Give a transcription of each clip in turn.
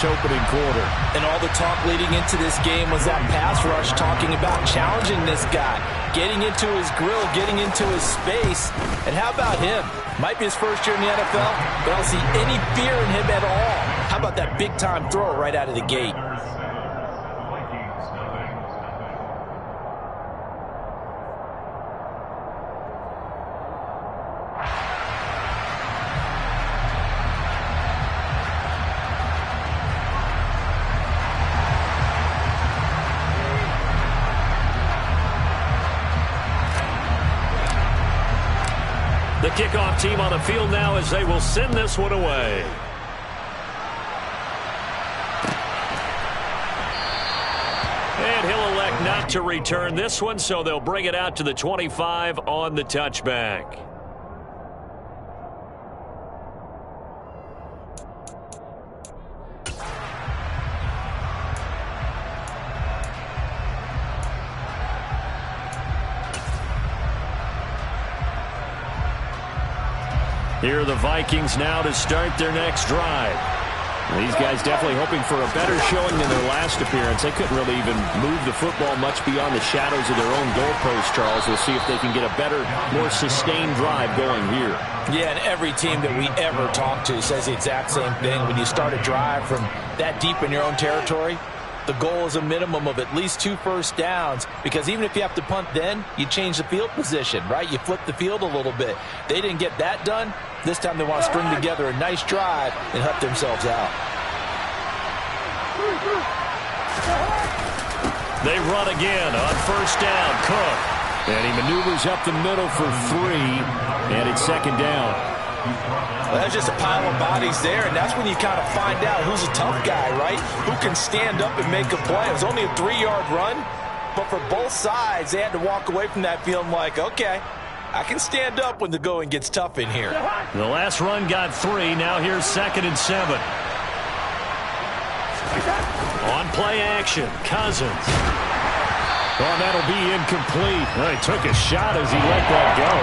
Opening quarter. And all the talk leading into this game was that pass rush, talking about challenging this guy, getting into his grill, getting into his space. And how about him? Might be his first year in the NFL, but I don't see any fear in him at all. How about that big-time throw right out of the gate? The kickoff team on the field now as they will send this one away. And he'll elect not to return this one, so they'll bring it out to the 25 on the touchback. Here are the Vikings now to start their next drive. These guys definitely hoping for a better showing than their last appearance. They couldn't really even move the football much beyond the shadows of their own goalpost, Charles. We'll see if they can get a better, more sustained drive going here. Yeah, and every team that we ever talk to says the exact same thing. When you start a drive from that deep in your own territory, the goal is a minimum of at least 2 first downs, because even if you have to punt then, you change the field position, right? You flip the field a little bit. They didn't get that done. This time they want to string together a nice drive and help themselves out. They run again on first down. Cook. And he maneuvers up the middle for 3, and it's second down. Well, that's just a pile of bodies there, and that's when you kind of find out who's a tough guy, right? Who can stand up and make a play. It was only a 3-yard run, but for both sides, they had to walk away from that feeling like, okay, I can stand up when the going gets tough in here. The last run got 3. Now here's 2nd and 7. On play action, Cousins. Oh, that'll be incomplete. Well, he took a shot as he let that go.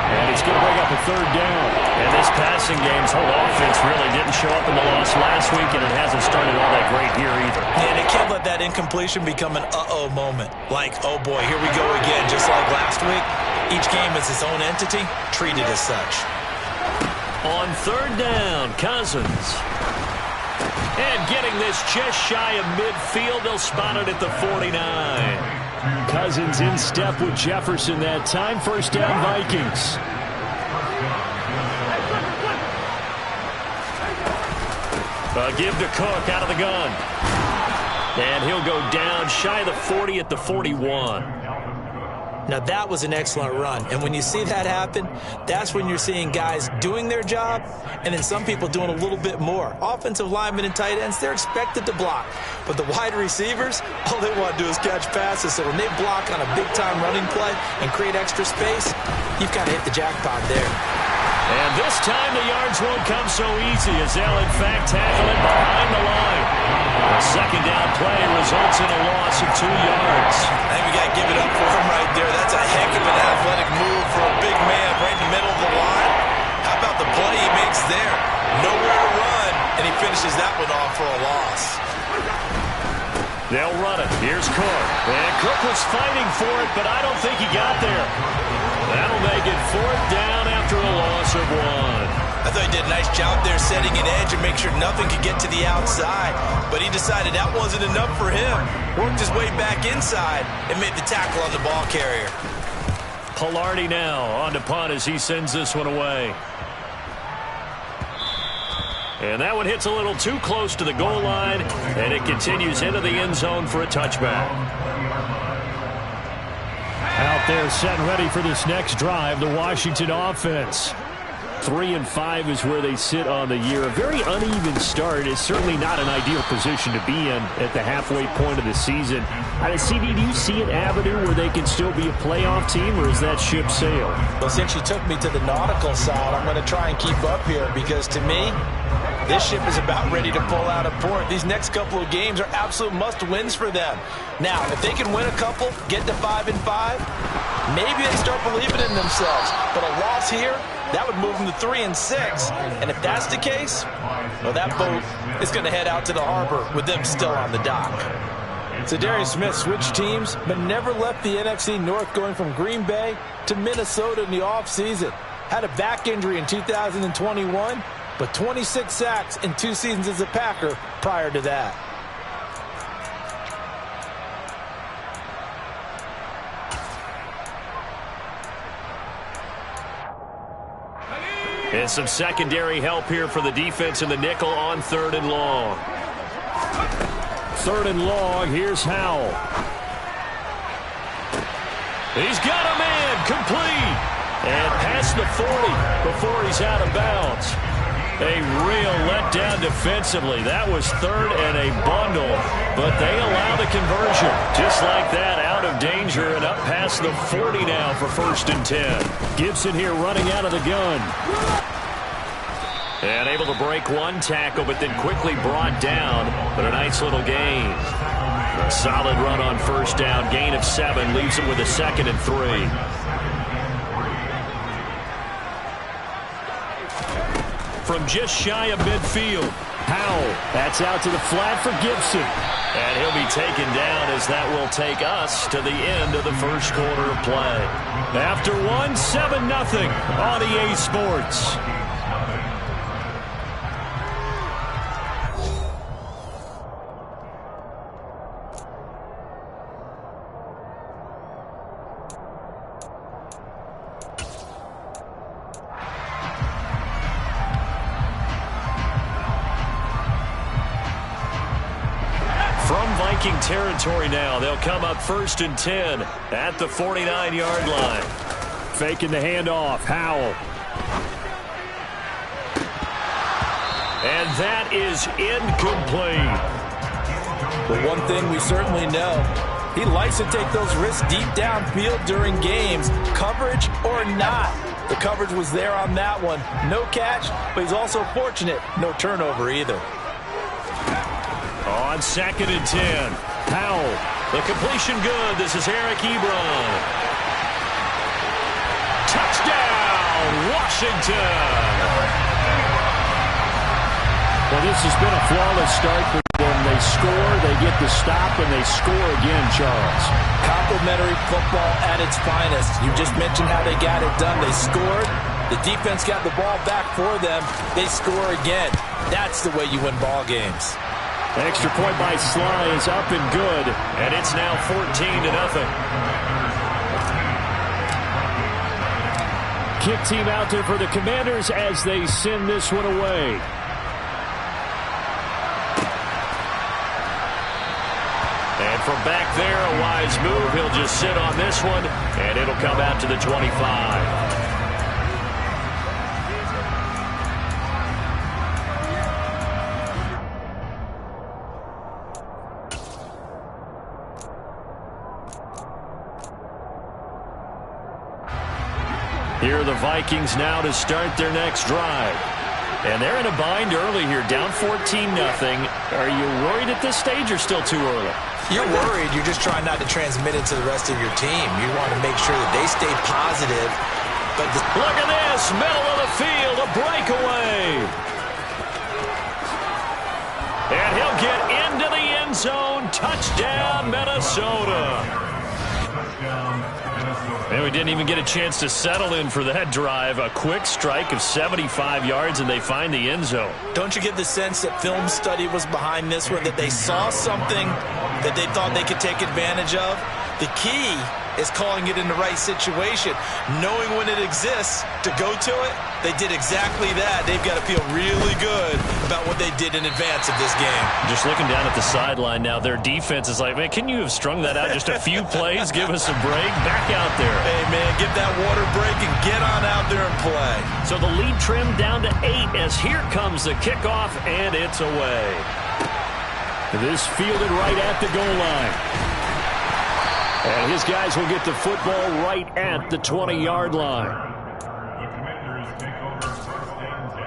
And it's going to bring up a 3rd down. And this passing game's whole offense really didn't show up in the loss last week, and it hasn't started all that great here either. And they can't let that incompletion become an uh-oh moment. Like, oh boy, here we go again. Just like last week, each game is its own entity, treated as such. On 3rd down, Cousins. And getting this just shy of midfield, they'll spot it at the 49. Cousins in step with Jefferson that time. First down, Vikings. Give to Cook out of the gun. And he'll go down shy of the 40 at the 41. Now, that was an excellent run. And when you see that happen, that's when you're seeing guys doing their job and then some people doing a little bit more. Offensive linemen and tight ends, they're expected to block. But the wide receivers, all they want to do is catch passes. So when they block on a big-time running play and create extra space, you've kind of hit the jackpot there. And this time the yards won't come so easy as they'll, in fact, tackle it behind the line. A second down play results in a loss of 2 yards. I think we got to give it up for him right there. That's a heck of an athletic move for a big man right in the middle of the line. How about the play he makes there? Nowhere to run, and he finishes that one off for a loss. They'll run it. Here's Cook. And Cook was fighting for it, but I don't think he got there. That'll make it 4th down after a loss of 1. I thought he did a nice job there setting an edge and make sure nothing could get to the outside. But he decided that wasn't enough for him. Worked his way back inside and made the tackle on the ball carrier. Palardy now on to punt as he sends this one away. And that one hits a little too close to the goal line, and it continues into the end zone for a touchback. Out there set and ready for this next drive, the Washington offense. 3-5 is where they sit on the year. A very uneven start is certainly not an ideal position to be in at the halfway point of the season. CD, do you see an avenue where they can still be a playoff team, or is that ship sailed? Well, since you took me to the nautical side, I'm going to try and keep up here because to me, this ship is about ready to pull out of port. These next couple of games are absolute must-wins for them. Now, if they can win a couple, get to 5-5, maybe they start believing in themselves. But a loss here That would move them to 3-6. And if that's the case, well, that boat is going to head out to the harbor with them still on the dock. So Darius Smith switched teams, but never left the NFC North, going from Green Bay to Minnesota in the offseason. Had a back injury in 2021, but 26 sacks in 2 seasons as a Packer prior to that. And some secondary help here for the defense in the nickel on 3rd and long. 3rd and long, here's Howell. He's got a man, complete. And past the 40 before he's out of bounds. A real letdown defensively. That was 3rd and a bundle, but they allow the conversion. Just like that, out of danger and up past the 40 now for 1st and 10. Gibson here running out of the gun. And able to break one tackle, but then quickly brought down. But a nice little gain. A solid run on 1st down. Gain of 7 leaves him with a 2nd and 3. From just shy of midfield, Howell. That's out to the flat for Gibson. And he'll be taken down as that will take us to the end of the 1st quarter of play. After 7-0 on EA Sports. Viking territory now. They'll come up 1st and 10 at the 49-yard line. Faking the handoff. Howell. And that is incomplete. But one thing we certainly know, he likes to take those risks deep downfield during games, coverage or not. The coverage was there on that one. No catch, but he's also fortunate. No turnover either. On 2nd and 10, Howell. The completion good. This is Eric Ebron. Touchdown, Washington. Well, this has been a flawless start for them. They score, they get the stop, and they score again, Charles. Complimentary football at its finest. You just mentioned how they got it done. They scored. The defense got the ball back for them. They score again. That's the way you win ball games. Extra point by Sly is up and good, and it's now 14-0. Kick team out there for the Commanders as they send this one away. And from back there, a wise move. He'll just sit on this one, and it'll come out to the 25. Here are the Vikings now to start their next drive. And they're in a bind early here, down 14-0. Are you worried at this stage or still too early? You're worried. You're just trying not to transmit it to the rest of your team. You want to make sure that they stay positive. But look at this, middle of the field, a breakaway. And he'll get into the end zone. Touchdown, Minnesota. And we didn't even get a chance to settle in for that drive. A quick strike of 75 yards, and they find the end zone. Don't you get the sense that film study was behind this one, that they saw something that they thought they could take advantage of? The key is calling it in the right situation, knowing when it exists to go to it. They did exactly that. They've got to feel really good about what they did in advance of this game. Just looking down at the sideline now, their defense is like, man, can you have strung that out just a few plays? Give us a break. Back out there. Hey, man, get that water break and get on out there and play. So the lead trimmed down to 8 as here comes the kickoff, and it's away. This fielded right at the goal line. And his guys will get the football right at the 20-yard line. The Commanders take over 1st and 10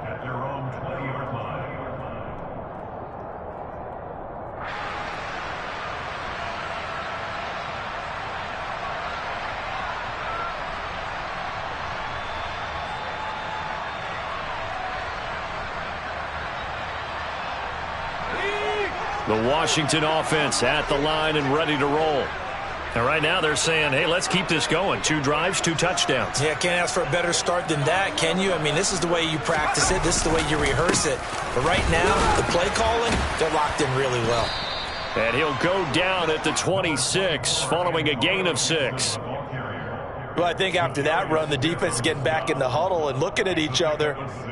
at their own 20-yard line. The Washington offense at the line and ready to roll. And right now they're saying, hey, let's keep this going. 2 drives, 2 touchdowns. Yeah, can't ask for a better start than that, can you? I mean, this is the way you practice it. This is the way you rehearse it. But right now, the play calling, they're locked in really well. And he'll go down at the 26 following a gain of 6. Well, I think after that run, the defense is getting back in the huddle and looking at each other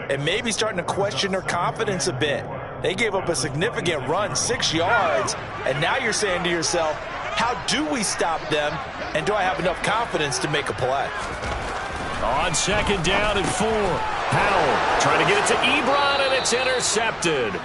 and maybe starting to question their confidence a bit. They gave up a significant run, 6 yards, and now you're saying to yourself, how do we stop them, and do I have enough confidence to make a play? On 2nd down and 4. Powell trying to get it to Ebron, and it's intercepted.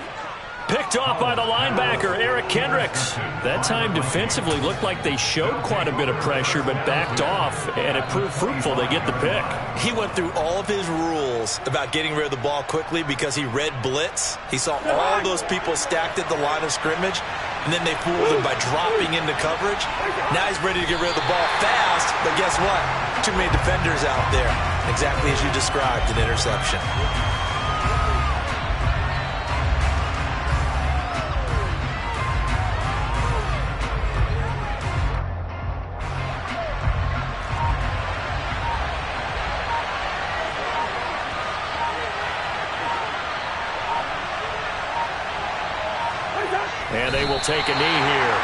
Picked off by the linebacker, Eric Kendricks. That time defensively looked like they showed quite a bit of pressure, but backed off, and it proved fruitful. They get the pick. He went through all of his rules about getting rid of the ball quickly because he read blitz. He saw all those people stacked at the line of scrimmage, and then they fooled him by dropping into coverage. Now he's ready to get rid of the ball fast, but guess what? Too many defenders out there. Exactly as you described, an interception. And they will take a knee here.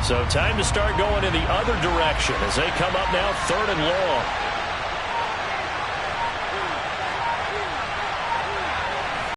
So time to start going in the other direction as they come up now 3rd and long.